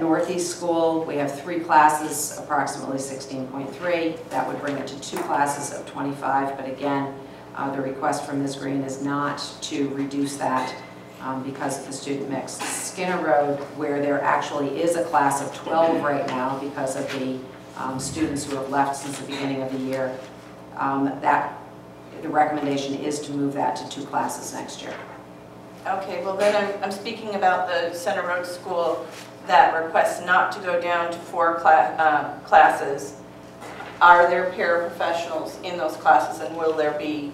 Northeast School, we have 3 classes, approximately 16.3. That would bring it to 2 classes of 25, but again, the request from Ms. Green is not to reduce that because of the student mix. Skinner Road, where there actually is a class of 12 right now because of the students who have left since the beginning of the year, the recommendation is to move that to 2 classes next year. Okay, well then I'm speaking about the Center Road School that requests not to go down to 4 classes. Are there paraprofessionals in those classes, and will there be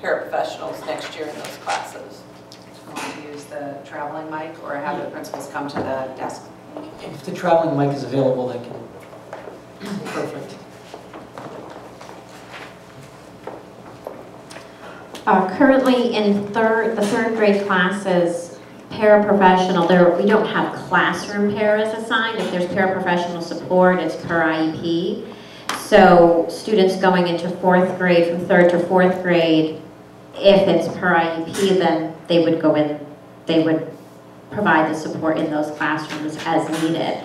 paraprofessionals next year in those classes? Do you want to use the traveling mic or have the principals come to the desk? If the traveling mic is available, they can. Perfect. Currently in the third grade classes, paraprofessional, we don't have classroom paras assigned. If there's paraprofessional support, it's per IEP. So students going into 4th grade, from 3rd to 4th grade, if it's per IEP, then they would go in, they would provide the support in those classrooms as needed.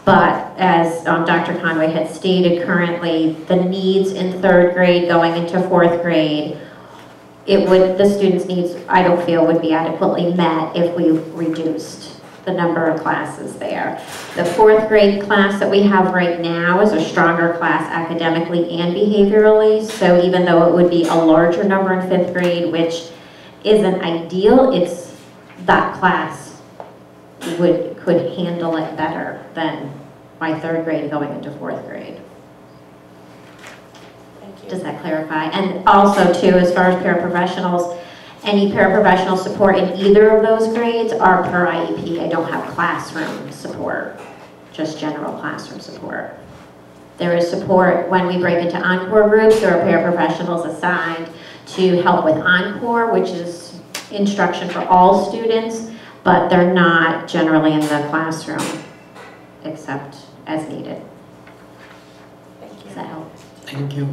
But as Dr. Conway had stated, currently the needs in 3rd grade going into 4th grade, the students' needs, I don't feel, would be adequately met if we reduced the number of classes there. The 4th grade class that we have right now is a stronger class academically and behaviorally, so even though it would be a larger number in 5th grade, which isn't ideal, it's that class could handle it better than my 3rd grade going into 4th grade. Does that clarify? And also too, as far as paraprofessionals, any paraprofessional support in either of those grades are per IEP. I don't have classroom support, just general classroom support. There is support when we break into encore groups. There are paraprofessionals assigned to help with encore, which is instruction for all students, but they're not generally in the classroom except as needed. Thank you. Does that help? Thank you.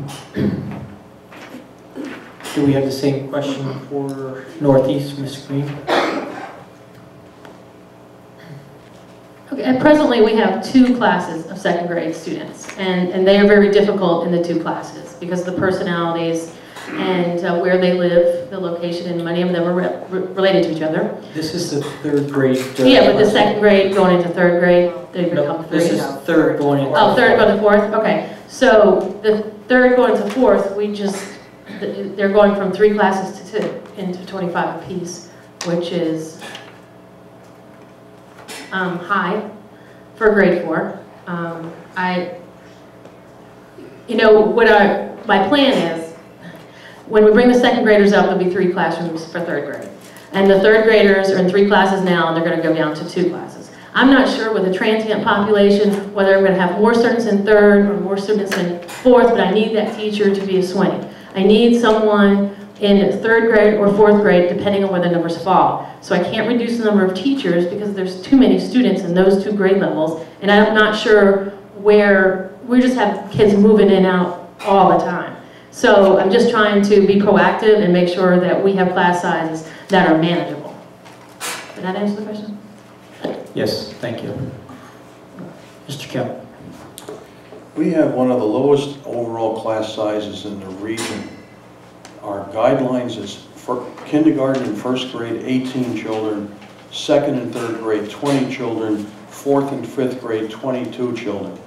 Do we have the same question for Northeast, Ms. Green? Okay, and presently we have 2 classes of 2nd grade students, and they are very difficult in the 2 classes because of the personalities and where they live, the location, and many of them are related to each other. This is the 3rd grade. Yeah, but the 2nd grade going into 3rd grade, they become 3. This is 3rd going into 3rd going to 4th? Okay. So the 3rd going to 4th, they're going from 3 classes to 2 into 25 apiece, which is high for grade 4. My plan is, when we bring the 2nd graders up, there'll be 3 classrooms for 3rd grade. And the 3rd graders are in 3 classes now, and they're going to go down to 2 classes. I'm not sure with the transient population whether I'm going to have more students in 3rd or more students in 4th, but I need that teacher to be a swing. I need someone in 3rd grade or 4th grade, depending on where the numbers fall. So I can't reduce the number of teachers because there's too many students in those 2 grade levels, and I'm not sure where, we just have kids moving in and out all the time. So I'm just trying to be proactive and make sure that we have class sizes that are manageable. Did that answer the question? Yes, thank you. Mr. Kemp. We have one of the lowest overall class sizes in the region. Our guidelines is for kindergarten and 1st grade, 18 children, 2nd and 3rd grade, 20 children, 4th and 5th grade, 22 children.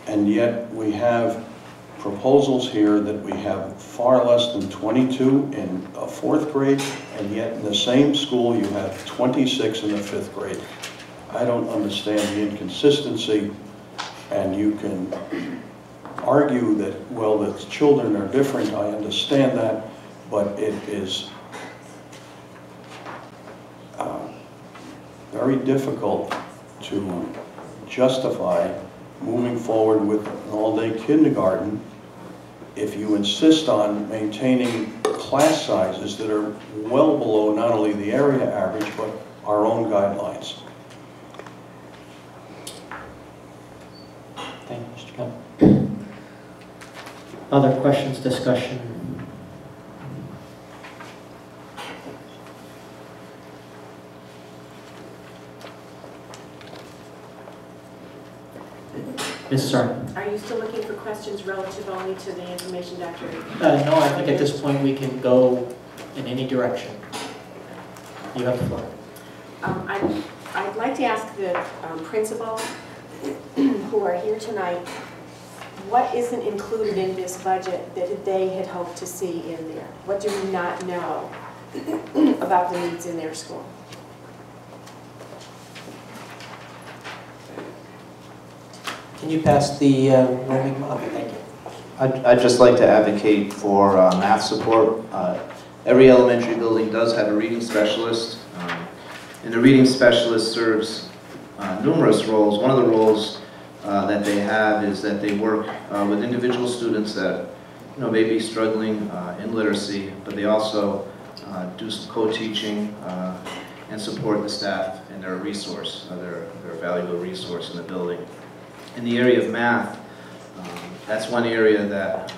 And yet we have proposals here that we have far less than 22 in a 4th grade, and yet in the same school you have 26 in the 5th grade. I don't understand the inconsistency, and you can argue that, well, the children are different. I understand that, but it is very difficult to justify moving forward with an all-day kindergarten if you insist on maintaining class sizes that are well below not only the area average, but our own guidelines. Thank you, Mr. Kemp. Other questions, discussion? Mrs. Harmon? Are you still looking for questions relative only to the information, Dr.? No, I think at this point we can go in any direction. You have the floor. I'd like to ask the principal who are here tonight, what isn't included in this budget that they had hoped to see in there? What do we not know about the needs in their school? Can you pass the roaming model? Thank you. I'd just like to advocate for math support. Every elementary building does have a reading specialist, and the reading specialist serves numerous roles. One of the roles that they have is that they work with individual students that may be struggling in literacy, but they also do some co-teaching and support the staff, and they're a resource. They're a valuable resource in the building. In the area of math, that's one area that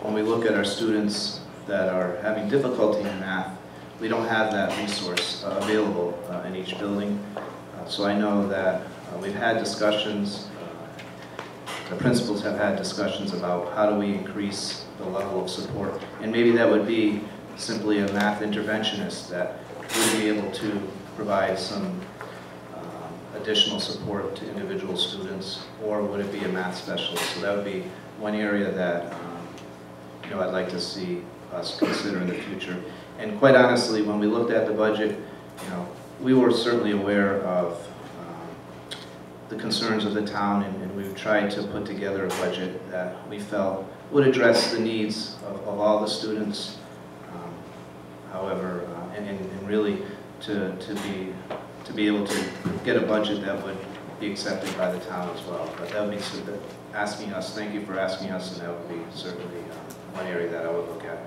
when we look at our students that are having difficulty in math, we don't have that resource available in each building. So I know that we've had discussions, the principals have had discussions about how do we increase the level of support. And maybe that would be simply a math interventionist that would be able to provide some additional support to individual students, or would it be a math specialist? So that would be one area that I'd like to see us consider in the future. And quite honestly, when we looked at the budget, we were certainly aware of the concerns of the town, and we've tried to put together a budget that we felt would address the needs of all the students. However, and really to be able to get a budget that would be accepted by the town as well. But that would be asking us, thank you for asking us, and that would be certainly one area that I would look at.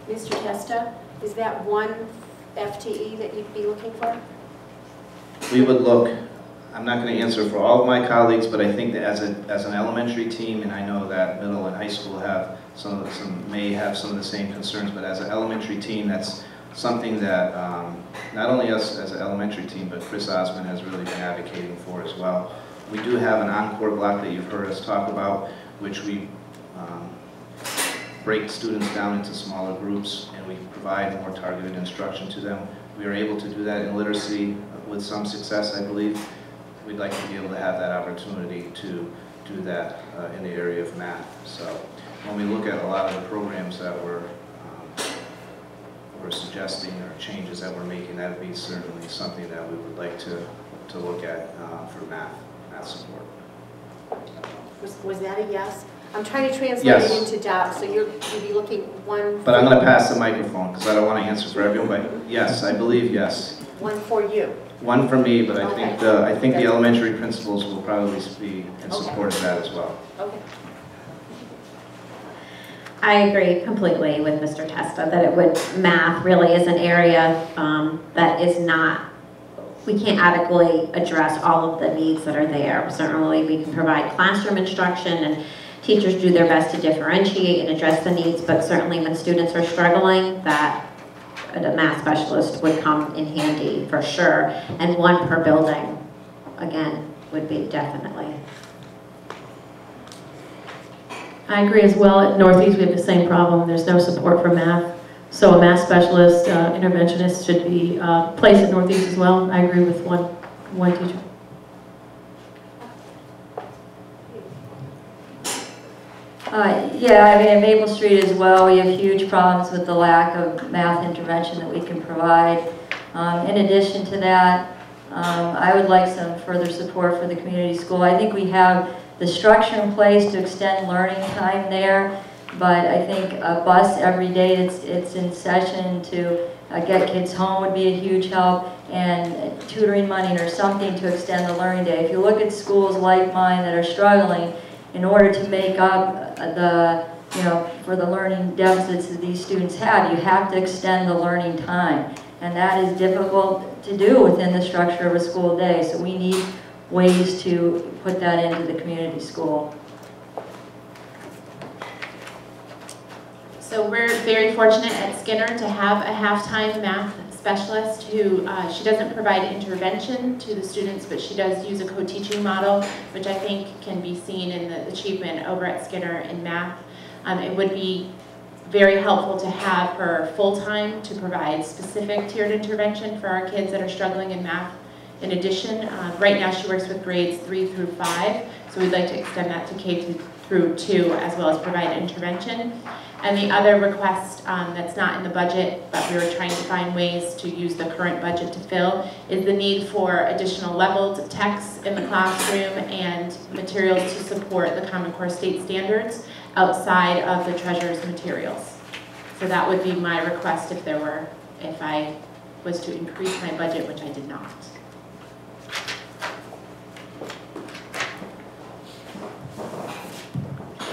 Mr. Testa, is that one FTE that you'd be looking for? We would look, I'm not going to answer for all of my colleagues, but I think that as an elementary team, and I know that middle and high school have may have some of the same concerns, but as an elementary team, that's something that not only us as an elementary team, but Chris Osmond has really been advocating for as well. We do have an encore block that you've heard us talk about, which we break students down into smaller groups, and we provide more targeted instruction to them. We are able to do that in literacy with some success, I believe. We'd like to be able to have that opportunity to do that in the area of math. So when we look at a lot of the programs that we're suggesting, or changes that we're making, that would be certainly something that we would like to look at for math support. Was that a yes? I'm trying to translate Yes. it into jobs, so you'd be looking one. But I'm going to pass the microphone because I don't want to answer for everyone. But yes, I believe yes. One for you. One for me, but I think Okay. the elementary principals will probably be in support of that as well. Okay. I agree completely with Mr. Testa that math really is an area that is not, we can't adequately address all of the needs that are there. Certainly we can provide classroom instruction, and teachers do their best to differentiate and address the needs, but certainly when students are struggling, that a math specialist would come in handy for sure, and one per building, again, would be definitely. I agree as well. At Northeast, we have the same problem. There's no support for math. So a math specialist, interventionist should be placed at Northeast as well. I agree with one teacher. Yeah, I mean, at Maple Street as well, we have huge problems with the lack of math intervention that we can provide. In addition to that, I would like some further support for the community school. I think we have the structure in place to extend learning time there, but I think a bus every day it's in session to get kids home would be a huge help, and tutoring money or something to extend the learning day. If you look at schools like mine that are struggling, in order to make up for the learning deficits that these students have, you have to extend the learning time. And that is difficult to do within the structure of a school day. So we need ways to put that into the community school. So we're very fortunate at Skinner to have a half-time math specialist who, she doesn't provide intervention to the students, but she does use a co-teaching model, which I think can be seen in the achievement over at Skinner in math. It would be very helpful to have her full-time to provide specific tiered intervention for our kids that are struggling in math. In addition, right now she works with grades 3 through 5, so we'd like to extend that to K through 2 as well as provide intervention. And the other request that's not in the budget, but we were trying to find ways to use the current budget to fill, is the need for additional leveled texts in the classroom and materials to support the Common Core state standards outside of the treasurer's materials. So that would be my request if I was to increase my budget, which I did not.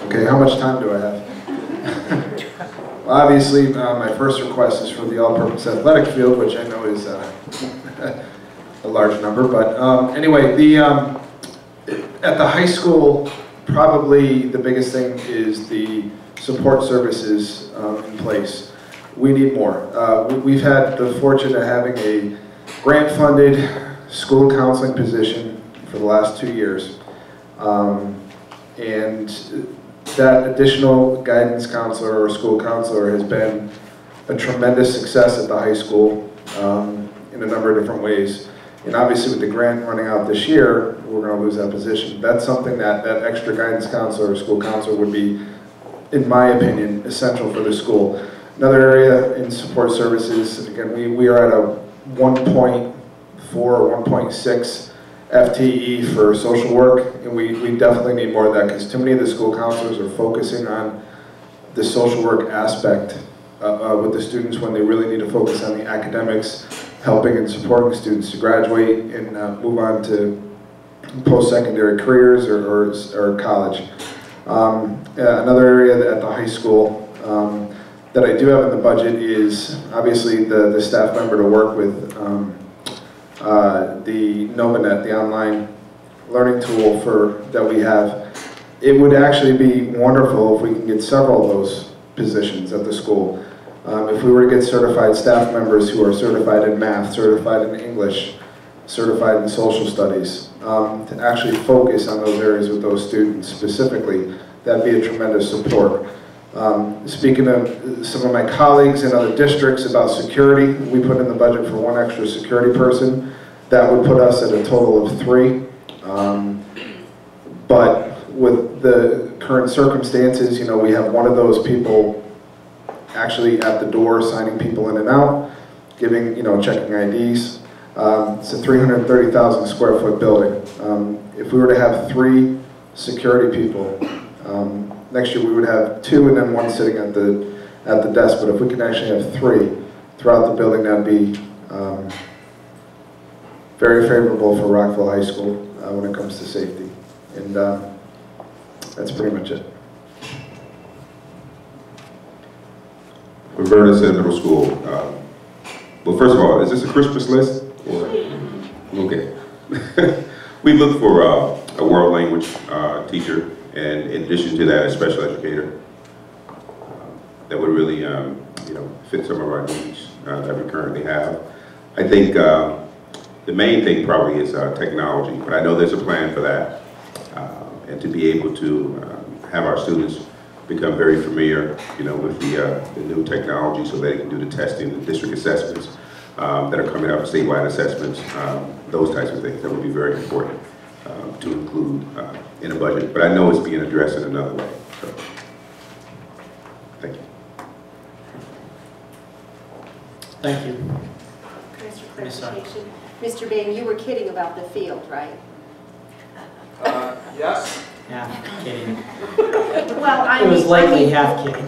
Okay, how much time do I have? Well, obviously, my first request is for the all-purpose athletic field, which I know is a large number. But anyway, at the high school, probably the biggest thing is the support services in place. We need more. We've had the fortune of having a grant-funded school counseling position for the last 2 years. And that additional guidance counselor or school counselor has been a tremendous success at the high school in a number of different ways. And obviously with the grant running out this year, we're going to lose that position. That's something that extra guidance counselor or school counselor would be, in my opinion, essential for the school. Another area in support services, again, we are at a 1.4 or 1.6 FTE for social work, and we definitely need more of that because too many of the school counselors are focusing on the social work aspect with the students when they really need to focus on the academics, helping and supporting students to graduate and move on to post-secondary careers or college. Another area at the high school that I do have in the budget is obviously the staff member to work with the Novanet, the online learning tool that we have. It would actually be wonderful if we can get several of those positions at the school. If we were to get certified staff members who are certified in math, certified in English, certified in social studies, to actually focus on those areas with those students specifically, that'd be a tremendous support. Speaking of some of my colleagues in other districts about security, we put in the budget for 1 extra security person. That would put us at a total of 3. But with the current circumstances, you know, we have one of those people actually at the door signing people in and out, giving, you know, checking IDs. It's a 330,000 square foot building. If we were to have 3 security people, next year we would have 2 and then 1 sitting at the desk, but if we can actually have 3 throughout the building, that'd be very favorable for Rockville High School when it comes to safety. And that's pretty much it. For Vernon Middle School, well, first of all, is this a Christmas list? Or, okay. We look for a world language teacher, and in addition to that, a special educator that would really, you know, fit some of our needs that we currently have. I think the main thing probably is technology, but I know there's a plan for that, and to be able to have our students become very familiar, you know, with the new technology, so they can do the testing, the district assessments that are coming up, statewide assessments, those types of things. That would be very important to include in a budget, but I know it's being addressed in another way. So, thank you. Thank you. Mr. Clarification. Mr. Bain, you were kidding about the field, right? Yes. Half kidding. Well, It was likely half kidding.